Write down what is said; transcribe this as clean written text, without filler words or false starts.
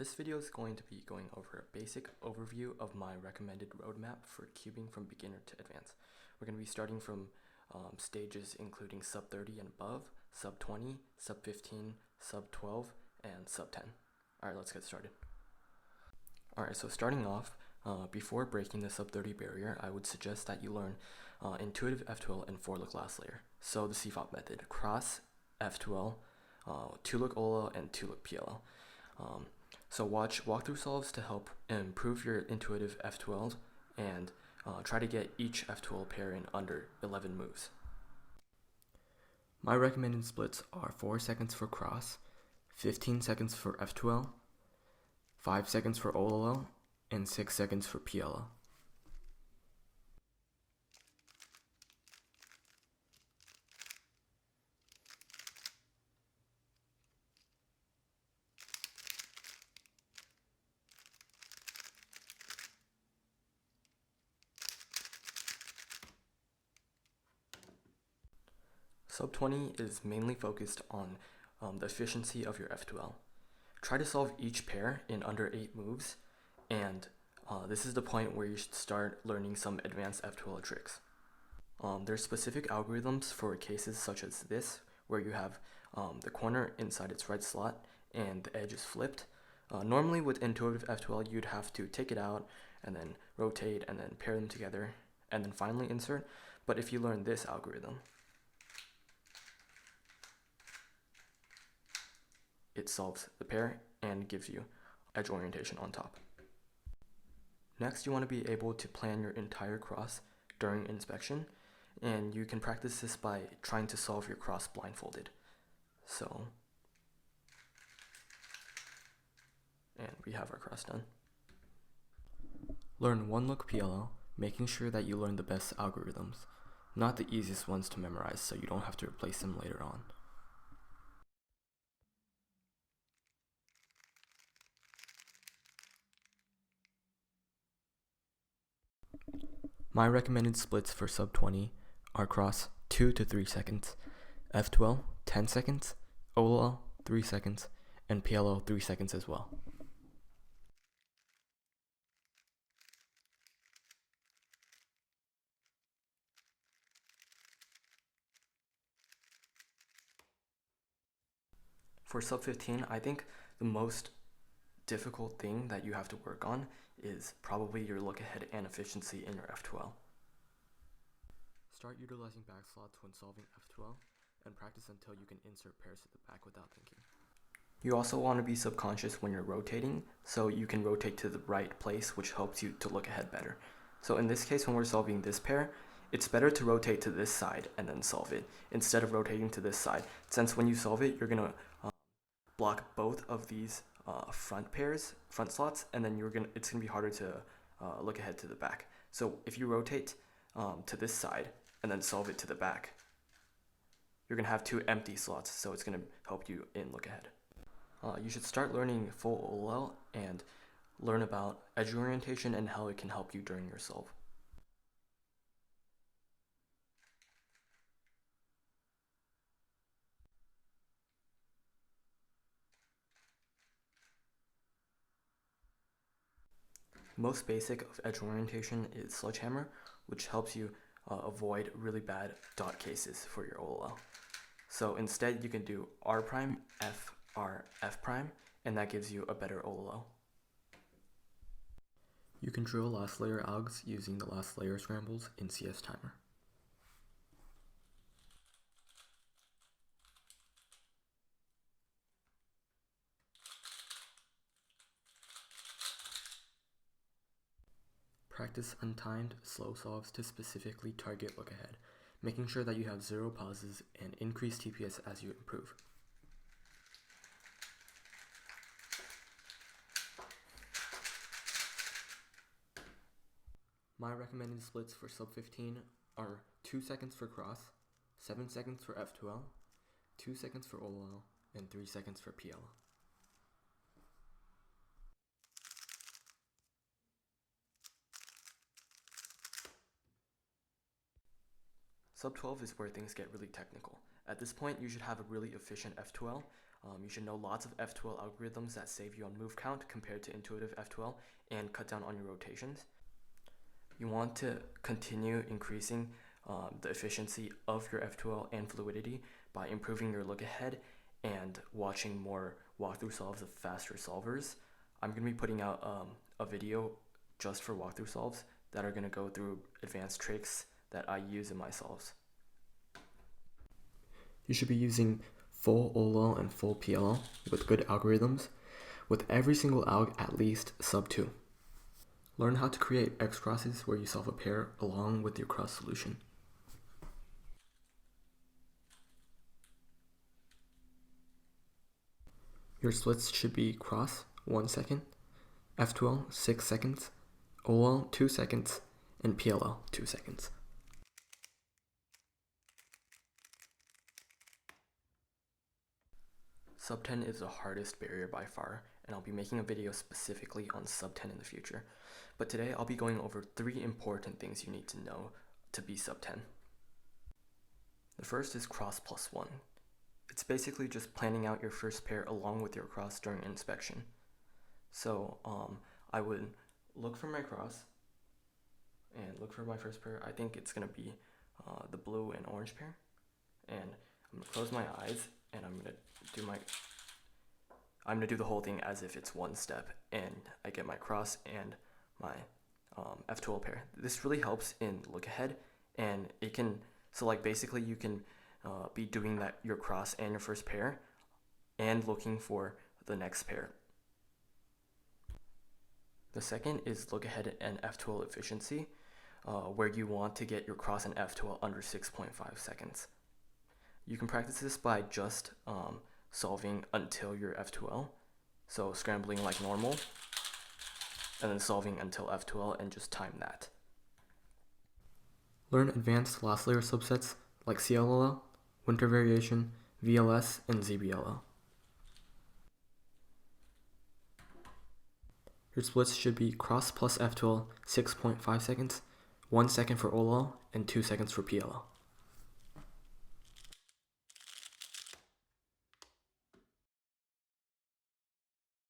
This video is going to be going over a basic overview of my recommended roadmap for cubing from beginner to advanced. We're going to be starting from stages including sub 30 and above, sub 20, sub 15, sub 12, and sub 10. Alright, let's get started. Alright, so starting off, before breaking the sub 30 barrier, I would suggest that you learn intuitive F2L and 4-look last layer. So the CFOP method, cross F2L, 2-look OLL, and 2-look PLL. So watch walkthrough solves to help improve your intuitive F2Ls and try to get each F2L pair in under 11 moves. My recommended splits are 4 seconds for cross, 15 seconds for F2L, 5 seconds for OLL, and 6 seconds for PLL. Sub 20 is mainly focused on the efficiency of your F2L. Try to solve each pair in under 8 moves, and this is the point where you should start learning some advanced F2L tricks. There's specific algorithms for cases such as this, where you have the corner inside its right slot and the edge is flipped. Normally with intuitive F2L, you'd have to take it out and then rotate and then pair them together and then finally insert. But if you learn this algorithm, it solves the pair and gives you edge orientation on top. Next, you want to be able to plan your entire cross during inspection, and you can practice this by trying to solve your cross blindfolded. And we have our cross done. Learn 1-look PLL, making sure that you learn the best algorithms, not the easiest ones to memorize so you don't have to replace them later on. My recommended splits for sub 20 are cross 2 to 3 seconds, F2L 10 seconds, OLL 3 seconds, and PLL 3 seconds as well. For sub 15, I think the most difficult thing that you have to work on is probably your look ahead and efficiency in your F2L. Start utilizing back slots when solving F2L and practice until you can insert pairs to the back without thinking. You also want to be subconscious when you're rotating, so you can rotate to the right place, which helps you to look ahead better. So in this case, when we're solving this pair, it's better to rotate to this side and then solve it instead of rotating to this side, since when you solve it, you're going to block both of these front slots, and then it's gonna be harder to look ahead to the back. So if you rotate to this side and then solve it to the back, you're gonna have 2 empty slots, so it's gonna help you in look ahead. You should start learning full OLL and learn about edge orientation and how it can help you during your solve. Most basic of edge orientation is sledgehammer, which helps you avoid really bad dot cases for your OLL. So instead you can do R prime, F, R, F prime, and that gives you a better OLL. You can drill last layer algs using the last layer scrambles in CS Timer. Practice untimed, slow solves to specifically target look ahead, making sure that you have 0 pauses and increase TPS as you improve. My recommended splits for sub 15 are 2 seconds for cross, 7 seconds for F2L, 2 seconds for OLL, and 3 seconds for PLL. Sub 12 is where things get really technical. At this point, you should have a really efficient F2L, You should know lots of F2L algorithms that save you on move count compared to intuitive F2L and cut down on your rotations. You want to continue increasing the efficiency of your F2L and fluidity by improving your look ahead and watching more walkthrough solves of faster solvers. I'm going to be putting out a video just for walkthrough solves that are going to go through advanced tricks that I use in my solves. You should be using full OLL and full PLL with good algorithms, with every single alg at least sub 2. Learn how to create X crosses where you solve a pair along with your cross solution. Your splits should be cross 1 second, F2L 6 seconds, OLL 2 seconds, and PLL 2 seconds. Sub 10 is the hardest barrier by far, and I'll be making a video specifically on sub 10 in the future. But today I'll be going over 3 important things you need to know to be sub 10. The first is cross plus 1. It's basically just planning out your first pair along with your cross during inspection. So I would look for my cross and look for my first pair. I think it's going to be the blue and orange pair. And I'm going to close my eyes and I'm going to do the whole thing as if it's one step, and I get my cross and my F2L pair. This really helps in look ahead, and it can, so like basically you can be doing that, your cross and your first pair, and looking for the next pair. The second is look ahead and F2L efficiency, where you want to get your cross and F2L under 6.5 seconds. You can practice this by just solving until your F2L, so scrambling like normal, and then solving until F2L and just time that. Learn advanced last layer subsets like CLLL, winter variation, VLS, and ZBLL. Your splits should be cross plus F2L 6.5 seconds, 1 second for OLL, and 2 seconds for PLL.